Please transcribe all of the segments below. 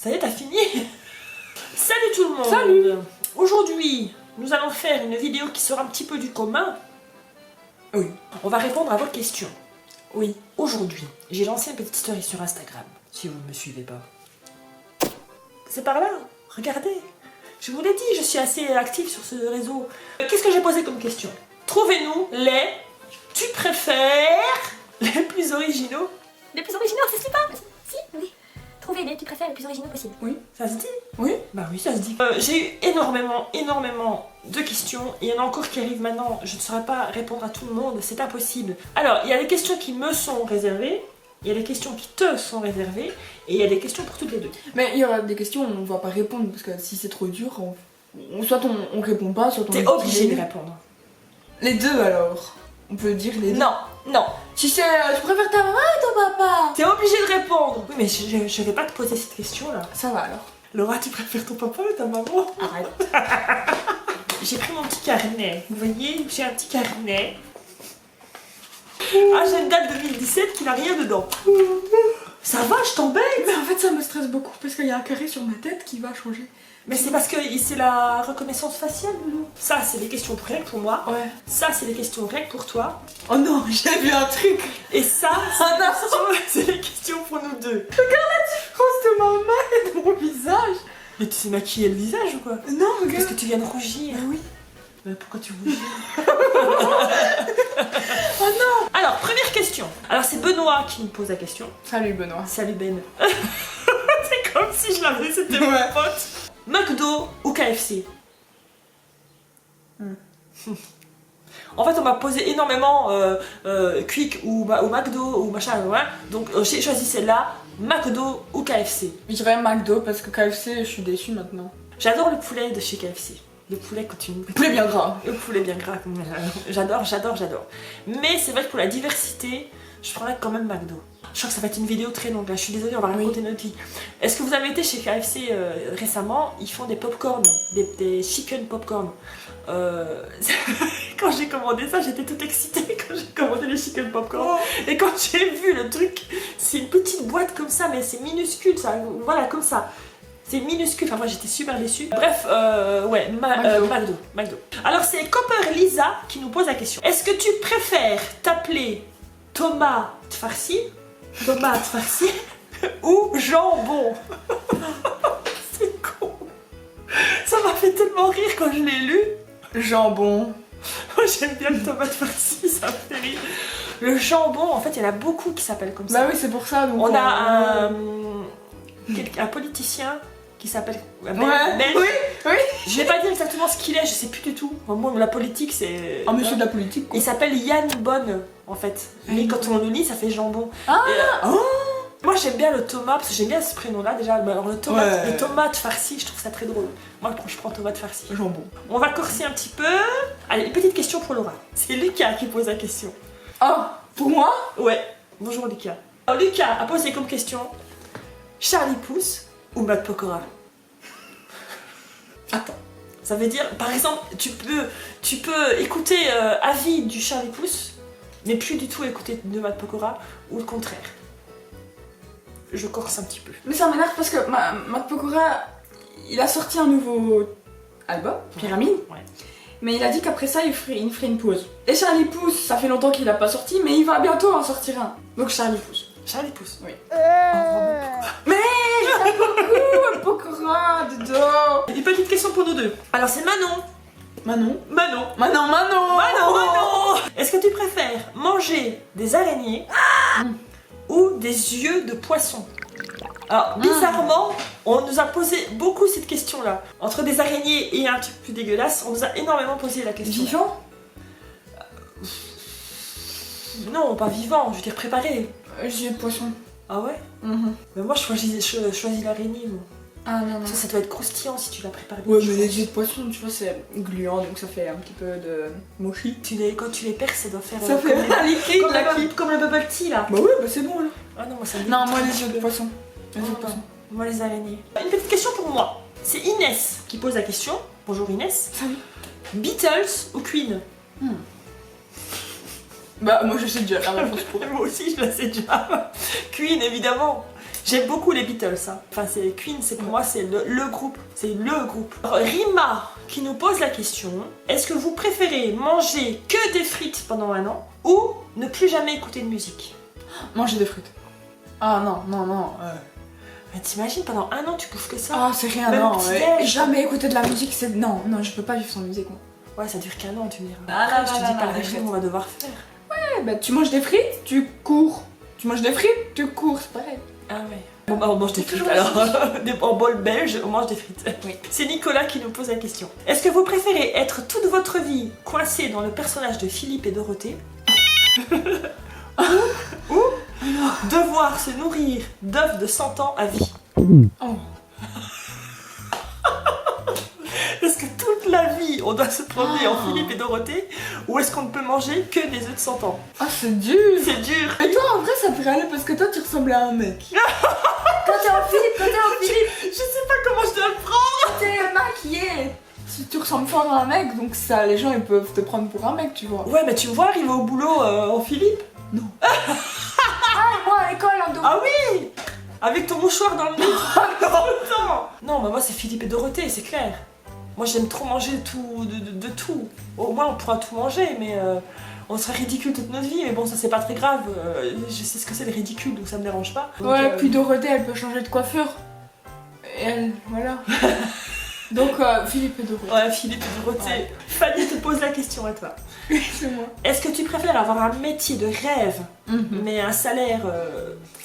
Ça y est, t'as fini? Salut tout le monde. Salut. Aujourd'hui, nous allons faire une vidéo qui sera un petit peu du commun. Oui. On va répondre à vos questions. Oui. Aujourd'hui, j'ai lancé une petite story sur Instagram. Si vous ne me suivez pas. C'est par là. Regardez. Je vous l'ai dit, je suis assez active sur ce réseau. Qu'est-ce que j'ai posé comme question? Trouvez-nous les... Tu préfères les plus originaux? Les plus originaux, ça se dit pas? Si, oui. Trouvez les tu préfères les plus originaux possibles. Oui, ça se dit. Oui. Bah oui, ça se dit. J'ai eu énormément de questions. Il y en a encore qui arrivent maintenant. Je ne saurais pas répondre à tout le monde, c'est impossible. Alors, il y a des questions qui me sont réservées. Il y a des questions qui te sont réservées. Et il y a des questions pour toutes les deux. Mais il y aura des questions où on va pas répondre parce que si c'est trop dur, soit on répond pas, soit on T'es est obligé timide. de répondre. Les deux alors. On peut dire les deux. Non, non. Si c'est tu préfères ta maman ou ton papa? T'es obligé de répondre. Oui, mais je vais pas te poser cette question-là. Ça va alors. Laura, tu préfères ton papa ou ta maman? Arrête. J'ai pris mon petit carnet. Vous voyez, j'ai un petit carnet. Ah, j'ai une date 2017 qui n'a rien dedans. Ça va, je t'embête. Mais en fait ça me stresse beaucoup parce qu'il y a un carré sur ma tête qui va changer. Mais c'est parce que c'est la reconnaissance faciale, Loulou. Ça, c'est des questions rien que pour moi. Ouais. Ça, c'est des questions rien que pour toi. Oh non, j'ai vu un truc. Et ça, Oh non. c'est des questions pour nous deux. Pense de ma main et de mon visage. Mais tu sais maquiller le visage ou quoi? Non, Parce regarde. que tu viens de rougir. Ah oui. Mais pourquoi tu rougis? Oh non. Alors, première question. Alors, c'est Benoît qui nous pose la question. Salut Benoît. Salut Ben. C'est comme si je l'avais, c'était mon Ouais. pote. McDo ou KFC? En fait, on m'a posé énormément Quick ou McDo ou machin, ouais. Donc j'ai choisi celle-là, McDo ou KFC. Je dirais McDo parce que KFC, je suis déçue maintenant. J'adore le poulet de chez KFC. Le poulet continue. Le poulet bien gras. Le poulet bien gras. J'adore. Mais c'est vrai que pour la diversité, je prendrais quand même McDo. Je crois que ça va être une vidéo très longue, là. Je suis désolée, on va raconter notre vie. Est-ce que vous avez été chez KFC récemment? Ils font des popcorn, des chicken popcorn. Quand j'ai commandé ça, j'étais toute excitée quand j'ai commandé les chicken popcorn. Et quand j'ai vu le truc, c'est une petite boîte comme ça, mais c'est minuscule, ça. Voilà, comme ça. C'est minuscule, enfin moi j'étais super déçue. Bref, ouais, McDo. Alors c'est Copper Lisa qui nous pose la question. Est-ce que tu préfères t'appeler tomate farcie ou jambon? C'est con. Ça m'a fait tellement rire quand je l'ai lu. Jambon. Moi j'aime bien le tomate farcie, ça me fait rire. Le jambon, en fait il y en a beaucoup qui s'appellent comme ça. Bah oui, c'est pour ça. Donc On a un politicien qui s'appelle Ouais. Belge. Oui. Je vais pas dire exactement ce qu'il est, je sais plus du tout. Moi, la politique, c'est... Un monsieur de la politique, quoi. Il s'appelle Yann Bonne, en fait. Mais quand on le lit, ça fait jambon. Ah. Moi, j'aime bien le tomate, parce que j'aime bien ce prénom-là, déjà. Mais alors, les tomates farcies, je trouve ça très drôle. Moi, je prends tomate farcie. Jambon. On va corser un petit peu. Allez, une petite question pour Laura. C'est Lucas qui pose la question. Ah, pour moi? Ouais. Bonjour, Lucas. Alors, Lucas a posé comme question Charlie Pouce ou Matt Pokora? Attends. Ça veut dire, par exemple, tu peux écouter Avis du Charlie Pouce, mais plus du tout écouter de Matt Pokora, ou le contraire. Je corse un petit peu. Mais ça m'énerve parce que Matt Pokora, il a sorti un nouveau album, Pyramide. Ouais. Mais il a dit qu'après ça, il ferait une pause. Et Charlie Pouce, ça fait longtemps qu'il a pas sorti, mais il va bientôt en sortir un. Donc Charlie Pouce. Charlie Pouce. Oui. Oh, Ouh, Pokora, dedans. une petite question pour nous deux. Alors c'est Manon. Manon. Est-ce que tu préfères manger des araignées ou des yeux de poisson? Alors bizarrement, on nous a posé beaucoup cette question-là. Entre des araignées et un truc plus dégueulasse, on nous a énormément posé la question. Vivant? Non, pas vivant, je veux dire préparé. Yeux de poisson. Ah ouais? Mais moi je choisis l'araignée, moi. Ah non, non. Ça doit être croustillant si tu la prépares bien. Ouais, je mais pense. les yeux de poisson, tu vois, c'est gluant, donc ça fait un petit peu de mochi. Quand tu les perces, ça doit faire Ça fait un liquide, comme le bubble tea là. Bah ouais, bah c'est bon là. Ah non, moi ça me Non, dégoûte moi un les petit yeux de peu. poisson. Les yeux de Oh, poisson. Moi les araignées. Une petite question pour moi. C'est Inès qui pose la question. Bonjour Inès. Salut. Beatles ou Queen? Bah moi je sais déjà la réponse pour. Moi aussi je la sais déjà. Queen évidemment. J'aime beaucoup les Beatles, hein. Enfin, c'est Queen, c'est pour moi, c'est le groupe. C'est le groupe. Alors, Rima qui nous pose la question, est-ce que vous préférez manger que des frites pendant un an ou ne plus jamais écouter de musique? Manger des frites. Ah non, non, non. Mais t'imagines, pendant un an, tu bouffes que ça? Ah, c'est rien, Même non. petit-déj. Jamais écouter de la musique, c'est. Non, non, je peux pas vivre sans musique, moi. Ouais, ça dure qu'un an, tu me diras. Ah, Après, non, je te non, dis non, pas non, le régime arrête. qu'on va devoir faire. Ouais, bah tu manges des frites, tu cours. Tu manges des frites, tu cours, c'est pareil. Ah ouais. Bon, bah, on mange des frites Toujours alors. En bol belge, on mange des frites. Oui. C'est Nicolas qui nous pose la question. Est-ce que vous préférez être toute votre vie coincé dans le personnage de Philippe et Dorothée ou devoir se nourrir d'œufs de 100 ans à vie? Oh. Est-ce que toute la vie on doit se promener en Philippe et Dorothée ou est-ce qu'on ne peut manger que des œufs de 100 ans? Ah, c'est dur. C'est dur. Et toi, en vrai, ça pourrait aller parce que toi, tu ressemblais à un mec. Quand t'es en Philippe, Je sais pas comment je dois le prendre. T'es maquillée. Tu ressembles fort à un mec, donc ça, les gens, ils peuvent te prendre pour un mec, tu vois. Ouais, mais tu me vois arriver au boulot en Philippe? Non. Moi, à l'école, en dos. Ah oui! Avec ton mouchoir dans le nez. Non, mais moi c'est Philippe et Dorothée, c'est clair. Moi j'aime trop manger tout, de tout. Au moins on pourra tout manger, mais on sera ridicule toute notre vie. Mais bon, ça c'est pas très grave. Je sais ce que c'est le ridicule, donc ça me dérange pas. Donc, Ouais, puis Dorothée, elle peut changer de coiffure. Et elle, voilà. Donc, Philippe et Dorothée. Ouais, Philippe et Dorothée. Ouais. Fanny te pose la question à toi. C'est moi. Est-ce que tu préfères avoir un métier de rêve, mais un salaire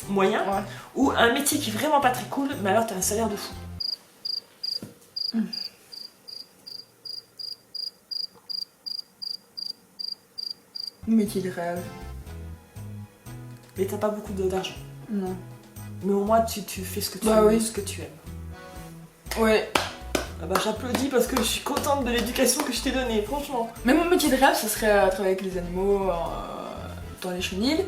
moyen, Ouais. ou un métier qui est vraiment pas très cool, mais alors t'as un salaire de fou? Métier de rêve. Mais t'as pas beaucoup d'argent. Non. Mais au moins tu fais ce que tu Bah veux, oui. ce que tu aimes. Ouais. Ah bah j'applaudis parce que je suis contente de l'éducation que je t'ai donnée, franchement. Mais mon métier de rêve, ce serait travailler avec les animaux dans les chenilles,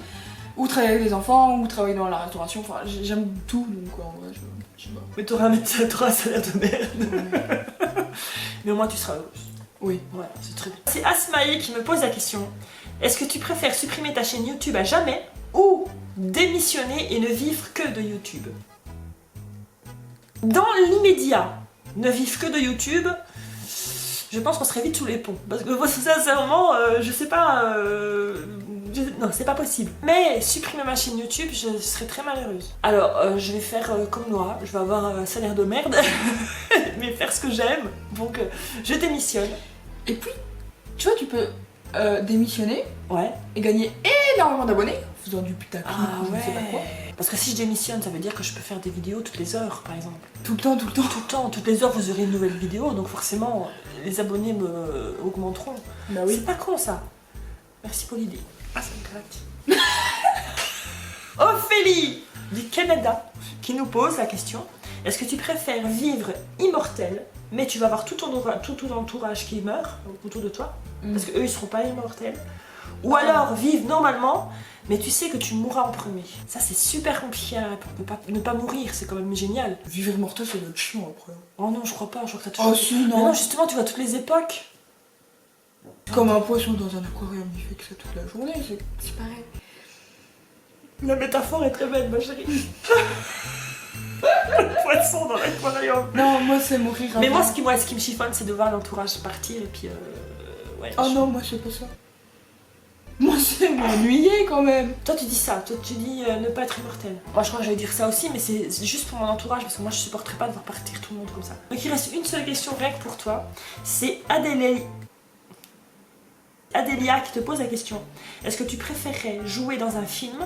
ou travailler avec les enfants, ou travailler dans la restauration. Enfin, j'aime tout, donc en vrai, je sais pas. Mais t'auras un salaire de merde. Ouais. Mais au moins tu seras heureuse. Oui. Voilà, c'est très bien. C'est Asmae qui me pose la question. Est-ce que tu préfères supprimer ta chaîne YouTube à jamais ou démissionner et ne vivre que de YouTube? Dans l'immédiat, ne vivre que de YouTube, je pense qu'on serait vite sous les ponts. Parce que moi, sincèrement, je sais pas... non, c'est pas possible. Mais supprimer ma chaîne YouTube, je serais très malheureuse. Alors, je vais faire comme Noah, je vais avoir un salaire de merde, mais faire ce que j'aime. Donc, je démissionne. Et puis, tu vois, tu peux démissionner Ouais. et gagner énormément d'abonnés en faisant du putaclic, Ah ou je ne sais pas quoi. Parce que si je démissionne, ça veut dire que je peux faire des vidéos toutes les heures, par exemple. Tout le temps, tout le temps. Tout le temps, toutes les heures, vous aurez une nouvelle vidéo, donc forcément, les abonnés me augmenteront. Bah C'est oui. pas con, ça. Merci pour l'idée. Ah, ça me gratte. Ophélie du Canada qui nous pose la question. Est-ce que tu préfères vivre immortel, mais tu vas avoir tout ton entourage qui meurt autour de toi, parce qu'eux ils seront pas immortels, ou alors vivre normalement, mais tu sais que tu mourras en premier. Ça c'est super compliqué à ne pas mourir, c'est quand même génial. Vivre immortel, ça doit être chiant après. Oh non, je crois pas, je crois que t'as toujours... Oh si, Mais non. non, justement, tu vois toutes les époques. Comme un poisson dans un aquarium, il fait que ça toute la journée, c'est pareil. La métaphore est très belle, ma chérie. Le poisson dans l'aquarium. Non, moi c'est mourir Mais avant. moi, ce qui me chiffonne, c'est de voir l'entourage partir et puis... ouais. Oh non, moi c'est pas ça. Moi c'est m'ennuyer quand même. Toi, tu dis ça, toi, tu dis ne pas être immortel. Moi, je crois que j'allais dire ça aussi, mais c'est juste pour mon entourage, parce que moi, je supporterais pas de voir partir tout le monde comme ça. Donc, il reste une seule question rien que pour toi. C'est Adélia qui te pose la question. Est-ce que tu préférerais jouer dans un film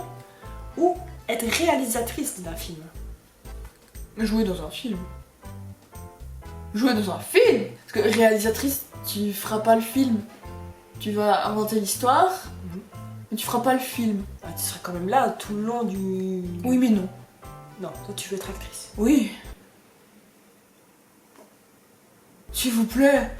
ou être réalisatrice d'un film? Jouer dans un film. Jouer dans un film. Parce que réalisatrice, tu feras pas le film. Tu vas inventer l'histoire, mais tu feras pas le film. Ah, tu seras quand même là tout le long du... Oui mais non. Non, toi, tu veux être actrice. Oui. S'il vous plaît.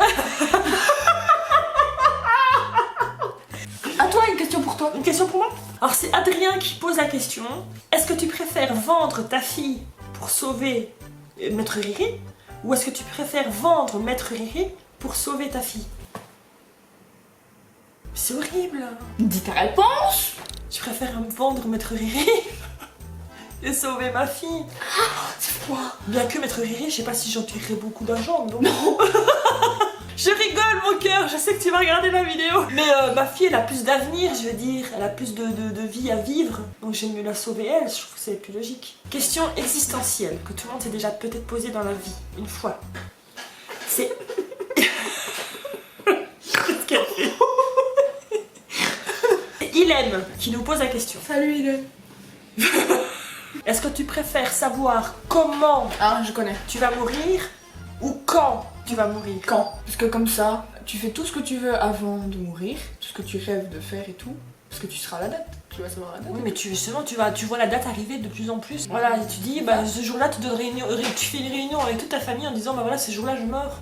À toi, une question pour toi. Une question pour moi? Alors c'est Adrien qui pose la question. Est-ce que tu préfères vendre ta fille pour sauver Maître Riri? Ou est-ce que tu préfères vendre Maître Riri pour sauver ta fille? C'est horrible. Dis ta réponse. Je préfère vendre Maître Riri et sauver ma fille. C'est quoi? Bien que maître Riri, je sais pas si j'en tirerai beaucoup d'argent, donc... Je rigole mon cœur, je sais que tu vas regarder la vidéo. Mais ma fille, elle a plus d'avenir, je veux dire. Elle a plus de vie à vivre. Donc j'aime mieux la sauver elle, je trouve que c'est plus logique. Question existentielle, que tout le monde s'est déjà peut-être posée dans la vie, une fois. C'est... Qu'est-ce qu'elle fait? Hélène qui nous pose la question. Salut Hélène. Est-ce que tu préfères savoir comment Ah, je connais. tu vas mourir ou quand tu vas mourir? Quand? Parce que comme ça, tu fais tout ce que tu veux avant de mourir, tout ce que tu rêves de faire et tout, parce que tu seras à la date. Tu vas savoir la date. Oui, mais justement, tu vois la date arriver de plus en plus. Voilà, et tu dis, bah ce jour-là, tu fais une réunion avec toute ta famille en disant, bah voilà, ce jour-là, je meurs.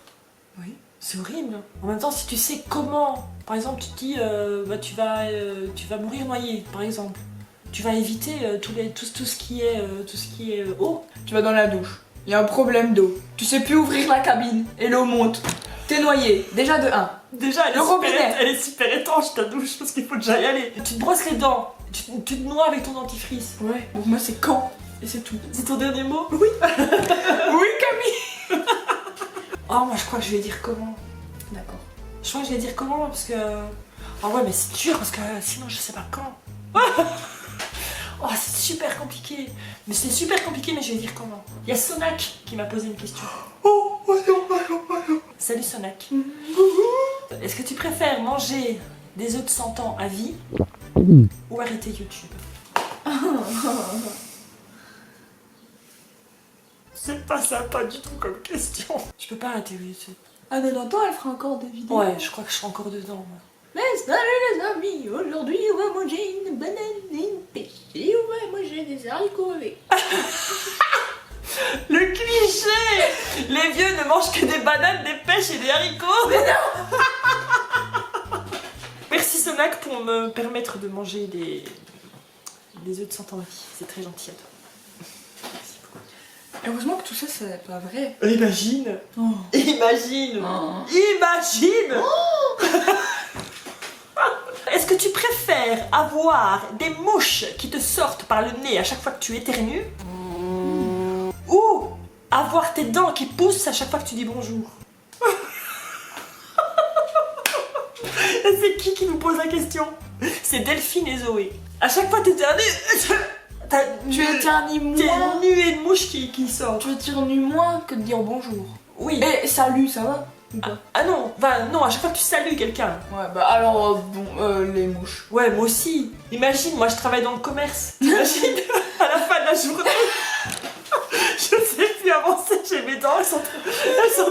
Oui. C'est horrible. En même temps, si tu sais comment, par exemple, tu te dis, bah tu vas mourir noyé, par exemple. Tu vas éviter tout ce qui est eau. Tu vas dans la douche. Il y a un problème d'eau. Tu sais plus ouvrir la cabine et l'eau monte. T'es noyé. Déjà de 1. Déjà, Le robinet. elle est super étanche ta douche parce qu'il faut déjà y aller. Tu te brosses les dents, tu te noies avec ton dentifrice. Ouais. Donc moi c'est quand. Et c'est tout. C'est ton dernier mot? Oui. Oui Camille. Oh, moi je crois que je vais dire comment. D'accord. Je crois que je vais dire comment parce que... Ah ouais, mais c'est dur parce que sinon je sais pas quand. Oh, c'est super compliqué. Mais c'est super compliqué, mais je vais dire comment. Il y a Sonak qui m'a posé une question. Oh, Salut Sonak. Est-ce que tu préfères manger des œufs de 100 ans à vie ou arrêter YouTube? C'est pas sympa du tout comme question. Je peux pas arrêter YouTube. Ah mais longtemps elle fera encore des vidéos. Ouais, je crois que je serai encore dedans. Moi. Mais salut les amis, aujourd'hui on va manger une banane et une pêche. Et on va manger des haricots avec. Le cliché! Les vieux ne mangent que des bananes, des pêches et des haricots! Mais non! Merci Sonak pour me permettre de manger des œufs de 100 ans de vie. C'est très gentil à toi. Merci beaucoup. Heureusement que tout ça c'est pas vrai. Imagine! Oh. Imagine! Oh. Imagine! Est-ce que tu préfères avoir des mouches qui te sortent par le nez à chaque fois que tu éternues ou avoir tes dents qui poussent à chaque fois que tu dis bonjour? Et c'est qui nous pose la question? C'est Delphine et Zoé. À chaque fois que tu éternues moins. T'es une nuée de mouches qui sort. Tu éternues moins que de dire bonjour. Oui. Et salut, ça va ou pas? Ah non, bah non, à chaque fois que tu salues quelqu'un. Ouais, bah alors, les mouches. Ouais, moi aussi. Imagine, moi je travaille dans le commerce. Imagine, à la fin de la journée, je sais plus avancer, j'ai mes dents, elles sont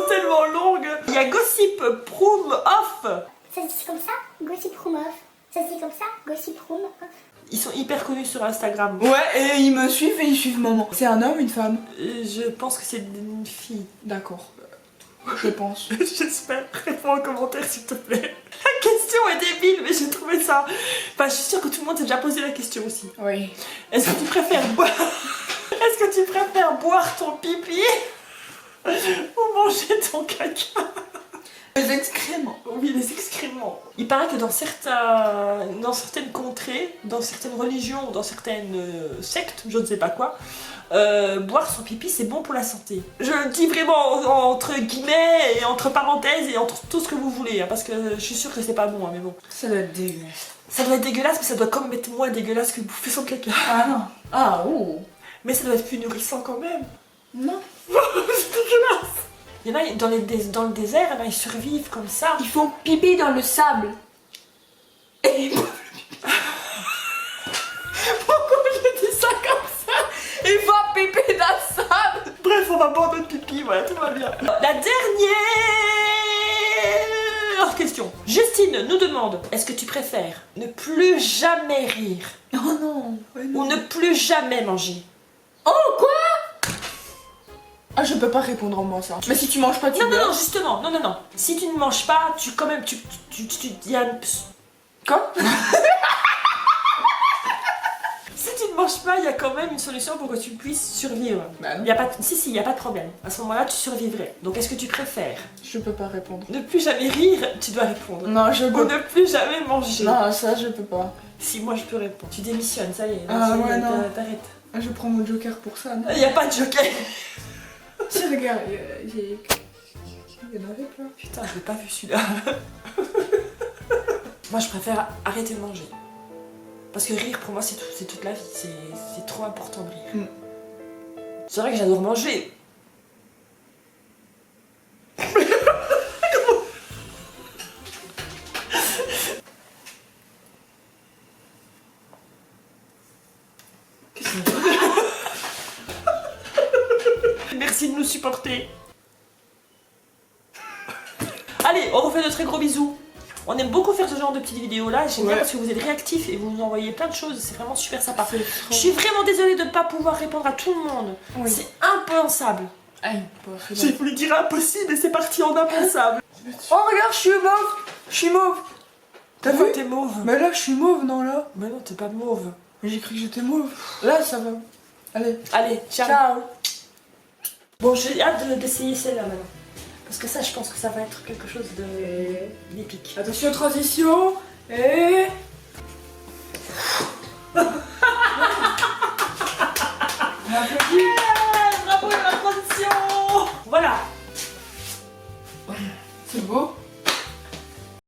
tellement longues. Il y a Gossip Proom Off. Ça se dit comme ça, Gossip Room Off. Ça se dit comme ça, Gossip Room Off. Ils sont hyper connus sur Instagram. Ouais, et ils me suivent et ils suivent maman. C'est un homme, une femme? Je pense que c'est une fille. D'accord. Je pense. J'espère. Réponds en commentaire s'il te plaît. La question est débile, mais j'ai trouvé ça. Enfin, je suis sûre que tout le monde s'est déjà posé la question aussi. Oui. Est-ce que tu préfères boire... Est-ce que tu préfères boire ton pipi ou manger ton caca? Les excréments. Oui, les excréments. Il paraît que dans certaines contrées, dans certaines religions, dans certaines sectes, je ne sais pas quoi, boire son pipi c'est bon pour la santé. Je le dis vraiment entre guillemets et entre parenthèses et entre tout ce que vous voulez, hein, parce que je suis sûre que c'est pas bon, hein, mais bon. Ça doit être dégueulasse. Ça doit être dégueulasse, mais ça doit quand même être moins dégueulasse que bouffer son caca. Ah non. Ah oh. Mais ça doit être plus nourrissant quand même. Non. C'est dégueulasse. Il y en a dans le désert, ils survivent comme ça. Ils font pipi dans le sable. Et pourquoi je dis ça comme ça? Ils font pipi dans le sable. Bref, on va boire notre pipi, voilà, tout va bien. La dernière question. Justine nous demande, est-ce que tu préfères ne plus jamais rire Oh non. ou ne plus jamais manger? Oh quoi? Ah, je peux pas répondre en moi ça. Mais si tu manges pas, tu Non, meurs. non, justement, non. Si tu ne manges pas, tu quand même, y a... Quoi? Si tu ne manges pas, il y a quand même une solution pour que tu puisses survivre. Bah non. Y a pas, si, il n'y a pas de problème. À ce moment-là, tu survivrais. Donc, est-ce que tu préfères Je peux pas répondre. ne plus jamais rire? Tu dois répondre. Non, je Ou peux. ne plus jamais manger? Non, ça je peux pas. Si, moi, je peux répondre. Tu démissionnes, ça y est. Ah, ça y est, ouais, non. T'arrêtes. Je prends mon joker pour ça. Non. Il n'y a pas de joker. Si, regarde, j'ai. Il y en avait plein. Putain, je l'ai pas vu celui-là. Moi, je préfère arrêter de manger. Parce que rire, pour moi, c'est toute la vie. C'est trop important de rire. Mm. C'est vrai que j'adore manger. Merci de nous supporter. Allez, on refait de très gros bisous. On aime beaucoup faire ce genre de petites vidéos là. J'aime bien Ouais. parce que vous êtes réactifs et vous nous envoyez plein de choses. C'est vraiment super sympa. C'est Je suis vraiment désolée de ne pas pouvoir répondre à tout le monde. Oui. C'est impensable. Aïe, J'ai voulu dire impossible et c'est parti en impensable. Oh, regarde, je suis mauve. Je suis mauve. T'as vu? T'es mauve. Mais là, je suis mauve, non, là. Mais non, t'es pas mauve. Mais j'ai cru que j'étais mauve. Là, ça va. Allez. Allez, ciao. Ciao. Bon, j'ai hâte d'essayer celle-là maintenant. Parce que ça, je pense que ça va être quelque chose d'épique. Attention, transition. Et